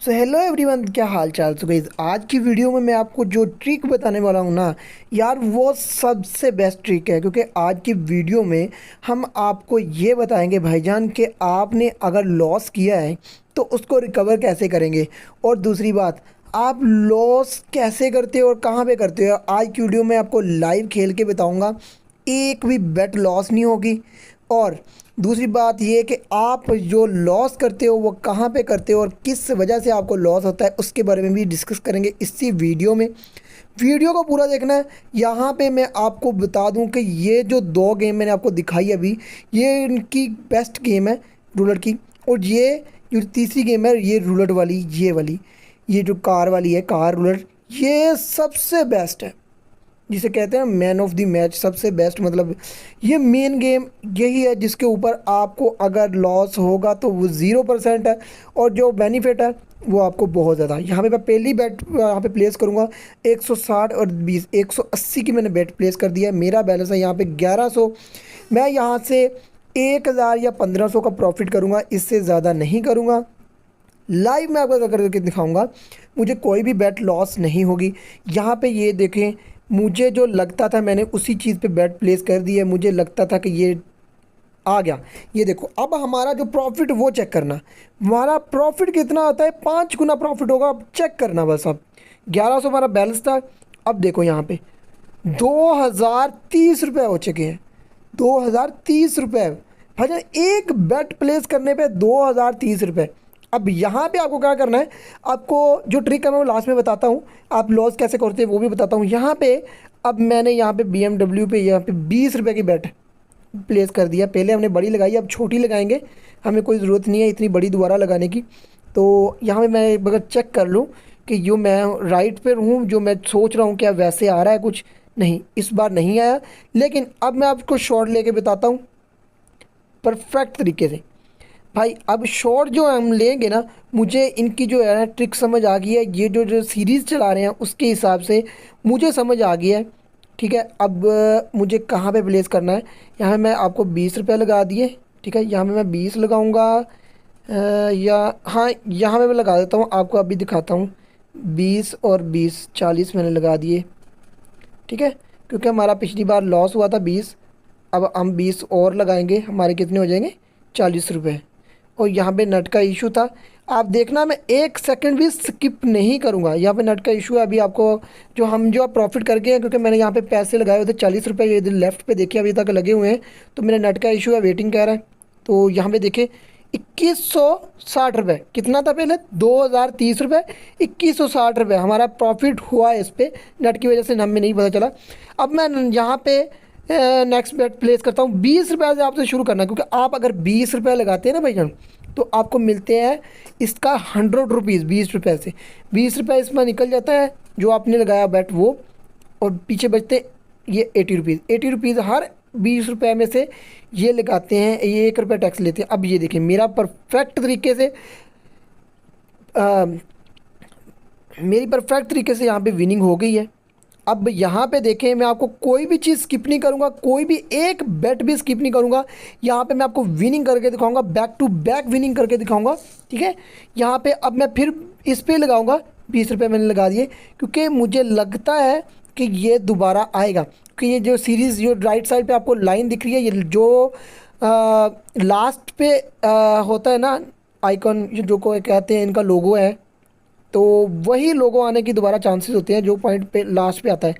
So hello everyone, क्या हाल चाल। So guys, आज की वीडियो में मैं आपको जो ट्रिक बताने वाला हूँ ना यार, वो सबसे बेस्ट ट्रिक है। क्योंकि आज की वीडियो में हम आपको ये बताएंगे भाईजान कि आपने अगर लॉस किया है तो उसको रिकवर कैसे करेंगे। और दूसरी बात, आप लॉस कैसे करते हो और कहाँ पे करते हो। आज की वीडियो में आपको लाइव खेल के बताऊँगा, एक भी बेट लॉस नहीं होगी। और दूसरी बात ये कि आप जो लॉस करते हो वो कहाँ पे करते हो और किस वजह से आपको लॉस होता है, उसके बारे में भी डिस्कस करेंगे इसी वीडियो में। वीडियो को पूरा देखना है। यहाँ पे मैं आपको बता दूं कि ये जो दो गेम मैंने आपको दिखाई अभी, ये इनकी बेस्ट गेम है रूलर की। और ये जो तीसरी गेम है, ये रूलर वाली, ये वाली, ये जो कार वाली है, कार रूलर, ये सबसे बेस्ट है। जिसे कहते हैं मैन ऑफ द मैच, सबसे बेस्ट। मतलब ये मेन गेम यही है जिसके ऊपर आपको अगर लॉस होगा तो वो 0% है, और जो बेनिफिट है वो आपको बहुत ज़्यादा। यहाँ पे मैं पहली बेट यहाँ पे प्लेस करूँगा 160 और 20, 180 की मैंने बेट प्लेस कर दिया है। मेरा बैलेंस है यहाँ पे 1100। मैं यहाँ से 1000 या 1500 का प्रॉफिट करूँगा, इससे ज़्यादा नहीं करूँगा। लाइव में आपको करके दिखाऊंगा, मुझे कोई भी बेट लॉस नहीं होगी। यहाँ पे ये देखें, मुझे जो लगता था मैंने उसी चीज़ पे बेट प्लेस कर दी है। मुझे लगता था कि ये आ गया, ये देखो। अब हमारा जो प्रॉफिट वो चेक करना, हमारा प्रॉफिट कितना होता है, 5 गुना प्रॉफिट होगा। अब चेक करना बस। अब 1100 हमारा बैलेंस था। अब देखो यहाँ पे 2030 रुपये हो चुके हैं। 2030 रुपये भाई, एक बेट प्लेस करने पे 2030 रुपये। अब यहाँ पे आपको क्या करना है, आपको जो ट्रिक है मैं वो लास्ट में बताता हूँ। आप लॉस कैसे करते हैं वो भी बताता हूँ। यहाँ पे अब मैंने यहाँ पे BMW पे यहाँ पे 20 रुपये की बेट प्लेस कर दिया। पहले हमने बड़ी लगाई, अब छोटी लगाएंगे। हमें कोई ज़रूरत नहीं है इतनी बड़ी दोबारा लगाने की। तो यहाँ पे मैं अगर चेक कर लूँ कि जो मैं राइट पर हूँ, जो मैं सोच रहा हूँ क्या वैसे आ रहा है, कुछ नहीं, इस बार नहीं आया। लेकिन अब मैं आपको शॉर्ट लेके बताता हूँ परफेक्ट तरीके से। भाई अब शॉर्ट जो हम लेंगे ना, मुझे इनकी जो है ना ट्रिक समझ आ गई है। ये जो जो सीरीज़ चला रहे हैं उसके हिसाब से मुझे समझ आ गया है। ठीक है, अब मुझे कहाँ पे प्लेस करना है। यहाँ मैं आपको 20 रुपये लगा दिए। ठीक है, यहाँ पे मैं 20 लगाऊंगा, या हाँ यहाँ पे मैं लगा देता हूँ, आपको अभी दिखाता हूँ। 20 और 20, 40 मैंने लगा दिए। ठीक है, क्योंकि हमारा पिछली बार लॉस हुआ था 20। अब हम 20 और लगाएंगे, हमारे कितने हो जाएंगे, 40 रुपये। और यहाँ पे नेट का इशू था, आप देखना मैं 1 सेकंड भी स्किप नहीं करूँगा। यहाँ पे नेट का इशू है। अभी आपको जो आप प्रॉफिट कर गए हैं, क्योंकि मैंने यहाँ पे पैसे लगाए हुए थे 40 रुपये, ये इधर लेफ्ट पे देखिए अभी तक लगे हुए हैं। तो मेरा नेट का इशू है, वेटिंग कह रहा है। तो यहाँ पे देखिए 2160 रुपये, कितना था पहले, 2030 रुपये, 2160 रुपये हमारा प्रॉफिट हुआ है इस पर। नेट की वजह से हमें नहीं पता चला। अब मैं यहाँ पे नेक्स्ट बेट प्लेस करता हूँ। 20 रुपये से आपसे शुरू करना, क्योंकि आप अगर 20 रुपये लगाते हैं ना भाईजान, तो आपको मिलते हैं इसका 100 रुपीज़। 20 रुपये से 20 रुपये इसमें निकल जाता है जो आपने लगाया बेट वो, और पीछे बचते ये 80 रुपीज़। 80 रुपीज़ हर 20 रुपये में से ये लगाते हैं, ये 1 रुपया टैक्स लेते हैं। अब ये देखिए मेरा परफेक्ट तरीके से मेरी परफेक्ट तरीके से यहाँ पे विनिंग हो गई है। अब यहाँ पे देखें, मैं आपको कोई भी चीज़ स्किप नहीं करूँगा, कोई भी एक बेट भी स्किप नहीं करूँगा। यहाँ पे मैं आपको विनिंग करके दिखाऊंगा, बैक टू बैक विनिंग करके दिखाऊंगा। ठीक है, यहाँ पे अब मैं फिर इस पे लगाऊंगा। 20 रुपये मैंने लगा दिए, क्योंकि मुझे लगता है कि ये दोबारा आएगा। क्योंकि ये जो सीरीज़, जो राइट साइड पे आपको लाइन दिख रही है, ये जो लास्ट पे होता है ना आइकॉन, जो को कहते हैं इनका लोगो है, तो वही लोगो आने की दोबारा चांसेस होते हैं जो पॉइंट पे लास्ट पे आता है।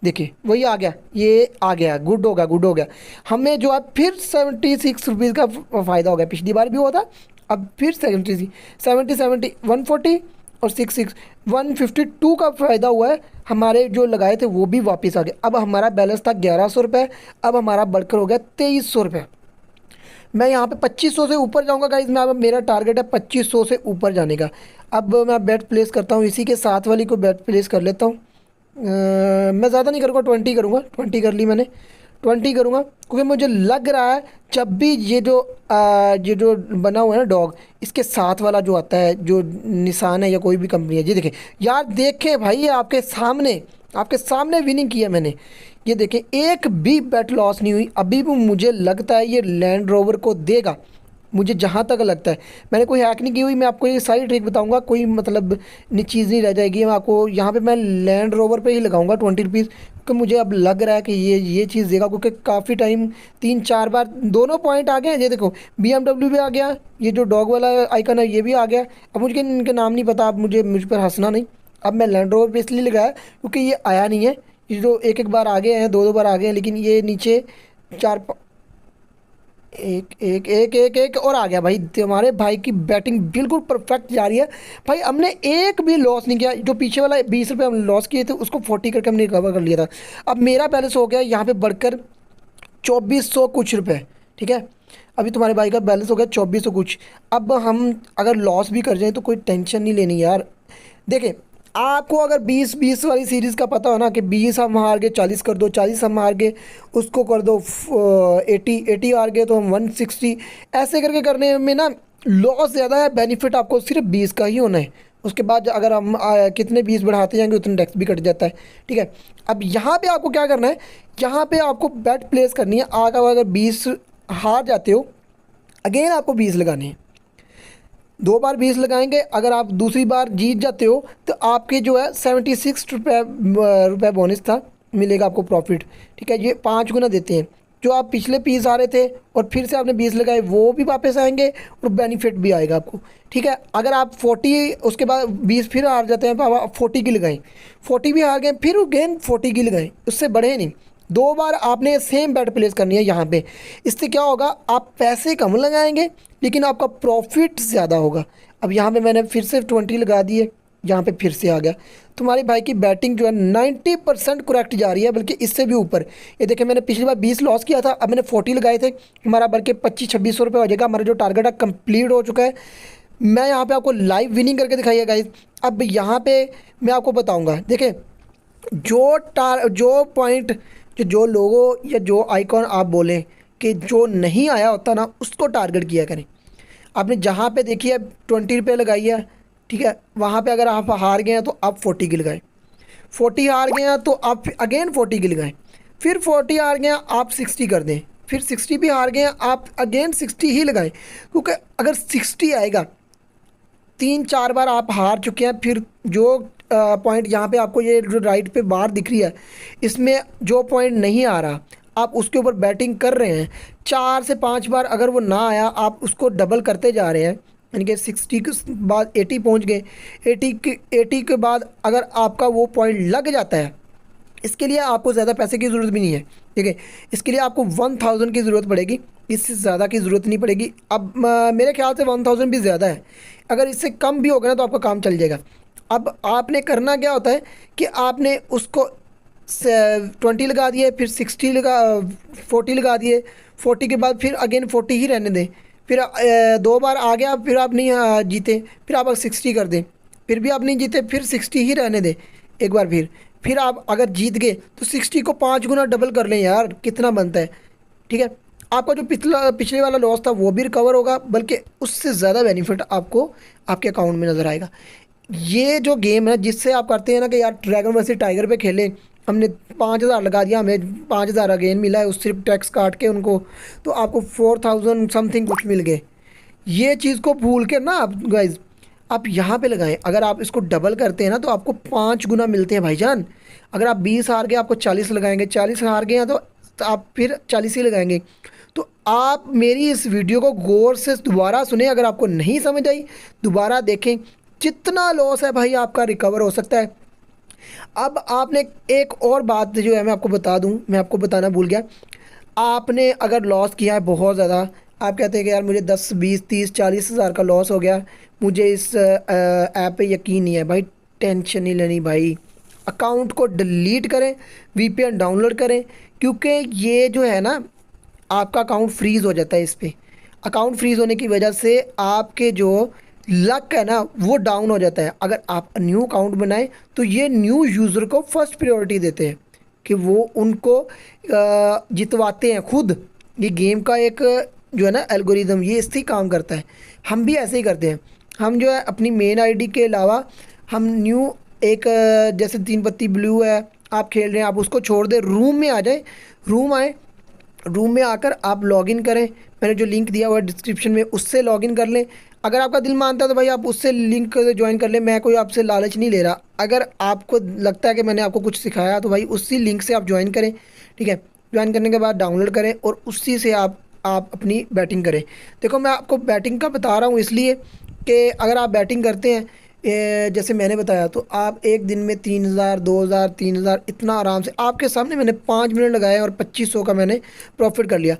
देखिए वही आ गया, ये आ गया, गुड हो गया, गुड हो गया। हमें जो है फिर 76 रुपीज़ का फ़ायदा हो गया। पिछली बार भी हुआ था, अब फिर 70 140 और 66 152 का फ़ायदा हुआ है। हमारे जो लगाए थे वो भी वापस आ गए। अब हमारा बैलेंस था 1100 रुपये, अब हमारा बढ़कर हो गया 2300 रुपये। मैं यहाँ पे 2500 से ऊपर जाऊँगा गाइज। मैं अब मेरा टारगेट है 2500 से ऊपर जाने का। अब मैं बेट प्लेस करता हूँ, इसी के साथ वाली को बेट प्लेस कर लेता हूँ। मैं ज़्यादा नहीं करूँगा, 20 करूँगा। 20 कर ली मैंने, 20 करूँगा, क्योंकि मुझे लग रहा है जब भी ये जो बना हुआ है ना डॉग, इसके साथ वाला जो आता है, जो निशान है या कोई भी कंपनी है, ये देखें यार, देखें भाई, ये आपके सामने विनिंग की है मैंने। ये देखें एक भी बेट लॉस नहीं हुई। अभी भी मुझे लगता है ये लैंड रोवर को देगा, मुझे जहाँ तक लगता है, मैंने कोई हैक नहीं की हुई, मैं आपको ये सारी ट्रिक बताऊंगा, कोई मतलब चीज़ नहीं रह जाएगी। मैं आपको यहाँ पे मैं लैंड रोवर पे ही लगाऊंगा 20 रुपीज़, क्योंकि मुझे अब लग रहा है कि ये चीज़ देगा, क्योंकि काफ़ी टाइम 3-4 बार दोनों पॉइंट आ गए हैं। ये देखो BMW भी आ गया, ये जो डॉग वाला आइकन है ये भी आ गया। अब मुझे इनके नाम नहीं पता, आप मुझ पर हंसना नहीं। अब मैं लैंड रोवर पे इसलिए लगाया क्योंकि ये आया नहीं है, ये जो एक एक बार आ गए हैं, दो दो बार आ गए हैं, लेकिन ये नीचे चार एक एक एक एक एक और आ गया भाई। तुम्हारे भाई की बैटिंग बिल्कुल परफेक्ट जा रही है भाई, हमने एक भी लॉस नहीं किया। जो पीछे वाला 20 रुपये हम लॉस किए थे उसको 40 करके हमने रिकवर कर लिया था। अब मेरा बैलेंस हो गया यहाँ पे बढ़कर 2400 कुछ रुपए, ठीक है। अभी तुम्हारे भाई का बैलेंस हो गया 2400 कुछ। अब हम अगर लॉस भी कर जाए तो कोई टेंशन नहीं लेनी यार। देखिए, आपको अगर 20-20 वाली सीरीज़ का पता हो ना कि 20 हम हार गए 40 कर दो, 40 हम हार गए उसको कर दो 80 हार गए तो हम 160, ऐसे करके करने में ना लॉस ज़्यादा है, बेनिफिट आपको सिर्फ 20 का ही होना है। उसके बाद अगर हम कितने 20 बढ़ाते जाएंगे उतने टैक्स भी कट जाता है, ठीक है। अब यहाँ पे आपको क्या करना है, यहाँ पे आपको बेट प्लेस करनी है। अगर 20 हार जाते हो, अगेन आपको 20 लगाने हैं, 2 बार 20 लगाएंगे। अगर आप दूसरी बार जीत जाते हो तो आपके जो है 76 रुपये बोनस था, मिलेगा आपको प्रॉफिट, ठीक है। ये 5 गुना देते हैं। जो आप पिछले पीस आ रहे थे और फिर से आपने 20 लगाए वो भी वापस आएंगे और बेनिफिट भी आएगा आपको, ठीक है। अगर आप 40 उसके बाद 20 फिर हार जाते हैं तो आप 40 की लगाएं, 40 भी हार गए फिर अगेन 40 की लगाएं, उससे बढ़े नहीं। 2 बार आपने सेम बेट प्लेस करनी है यहाँ पे। इससे क्या होगा, आप पैसे कम लगाएंगे लेकिन आपका प्रॉफिट ज़्यादा होगा। अब यहाँ पे मैंने फिर से 20 लगा दिए, यहाँ पे फिर से आ गया। तुम्हारे भाई की बैटिंग जो है 90% करेक्ट जा रही है, बल्कि इससे भी ऊपर। ये देखिए, मैंने पिछली बार 20 लॉस किया था, अब मैंने 40 लगाए थे, हमारा बल्कि 2500-2600 रुपये हो जाएगा। हमारा जो टारगेट है कंप्लीट हो चुका है। मैं यहाँ पे आपको लाइव विनिंग करके दिखाइए गाइस। अब यहाँ पे मैं आपको बताऊँगा, देखिए जो पॉइंट जो लोगो या जो आइकॉन आप बोलें कि जो नहीं आया होता ना, उसको टारगेट किया करें। आपने जहाँ पे देखी है 20 रुपये लगाई है, ठीक है, वहाँ पे अगर आप हार गए हैं तो आप 40 की लगाएं, 40 हार गए हैं तो आप अगेन 40 की लगाएं, फिर 40 हार गए हैं आप 60 कर दें, फिर 60 भी हार गए हैं आप अगेन 60 ही लगाएं। क्योंकि अगर 60 आएगा, 3-4 बार आप हार चुके हैं, फिर जो पॉइंट यहाँ पे आपको ये जो राइट पे बार दिख रही है, इसमें जो पॉइंट नहीं आ रहा आप उसके ऊपर बैटिंग कर रहे हैं, 4 से 5 बार अगर वो ना आया आप उसको डबल करते जा रहे हैं, यानी कि 60 के बाद 80 पहुँच गए, 80 के बाद अगर आपका वो पॉइंट लग जाता है, इसके लिए आपको ज़्यादा पैसे की ज़रूरत भी नहीं है, ठीक है। इसके लिए आपको 1000 की ज़रूरत पड़ेगी, इससे ज़्यादा की ज़रूरत नहीं पड़ेगी। अब मेरे ख्याल से 1000 भी ज़्यादा है, अगर इससे कम भी होगा ना तो आपका काम चल जाएगा। अब आपने करना क्या होता है कि आपने उसको 20 लगा दिए, फिर 40 लगा दिए, 40 के बाद फिर अगेन 40 ही रहने दें, फिर 2 बार आ गया, फिर आप नहीं जीते, फिर आप 60 कर दें, फिर भी आप नहीं जीते, फिर 60 ही रहने दें एक बार, फिर आप अगर जीत गए तो 60 को 5 गुना डबल कर लें यार, कितना बनता है, ठीक है। आपका जो पिछले वाला लॉस था वो भी रिकवर होगा, बल्कि उससे ज़्यादा बेनिफिट आपको आपके अकाउंट में नज़र आएगा। ये जो गेम है जिससे आप करते हैं ना कि यार ड्रैगन वर्सेस टाइगर पे खेलें, हमने 5000 लगा दिया, हमें 5000 अगेन मिला है, उस सिर्फ टैक्स काट के उनको, तो आपको 4000 समथिंग कुछ मिल गए। ये चीज़ को भूल के ना आप गाइज आप यहाँ पे लगाएं। अगर आप इसको डबल करते हैं ना तो आपको 5 गुना मिलते हैं भाईजान। अगर आप 20 हार गए आपको 40 लगाएंगे, 40 हार गए हैं तो आप फिर 40 ही लगाएंगे। तो आप मेरी इस वीडियो को गौर से दोबारा सुने, अगर आपको नहीं समझ आई दोबारा देखें, जितना लॉस है भाई आपका रिकवर हो सकता है। अब आपने एक और बात जो है मैं आपको बता दूं, मैं आपको बताना भूल गया। आपने अगर लॉस किया है बहुत ज़्यादा, आप कहते हैं कि यार मुझे 10-20-30-40 हज़ार का लॉस हो गया, मुझे इस ऐप पे यकीन नहीं है, भाई टेंशन नहीं लेनी भाई। अकाउंट को डिलीट करें, वीपीएन डाउनलोड करें, क्योंकि ये जो है ना आपका अकाउंट फ्रीज़ हो जाता है। इस पर अकाउंट फ्रीज़ होने की वजह से आपके जो लक है ना वो डाउन हो जाता है। अगर आप न्यू अकाउंट बनाएं तो ये न्यू यूज़र को फर्स्ट प्रायोरिटी देते हैं कि वो उनको जितवाते हैं खुद। ये गेम का एक जो है ना एल्गोरिदम, ये इससे ही काम करता है। हम भी ऐसे ही करते हैं, हम जो है अपनी मेन आईडी के अलावा हम न्यू एक जैसे 3 पत्ती ब्लू है आप खेल रहे हैं, आप उसको छोड़ दें, रूम में आ जाए, रूम आए, रूम में आकर आप लॉगिन करें। मैंने जो लिंक दिया हुआ है डिस्क्रिप्शन में, उससे लॉगिन कर लें। अगर आपका दिल मानता है तो भाई आप उससे लिंक ज्वाइन कर लें। मैं कोई आपसे लालच नहीं ले रहा। अगर आपको लगता है कि मैंने आपको कुछ सिखाया तो भाई उसी लिंक से आप ज्वाइन करें, ठीक है। ज्वाइन करने के बाद डाउनलोड करें और उसी से आप अपनी बैटिंग करें। देखो मैं आपको बैटिंग का बता रहा हूँ इसलिए कि अगर आप बैटिंग करते हैं जैसे मैंने बताया, तो आप एक दिन में 3,000 2,000 3,000 इतना आराम से, आपके सामने मैंने 5 मिनट लगाए और 2,500 का मैंने प्रॉफिट कर लिया।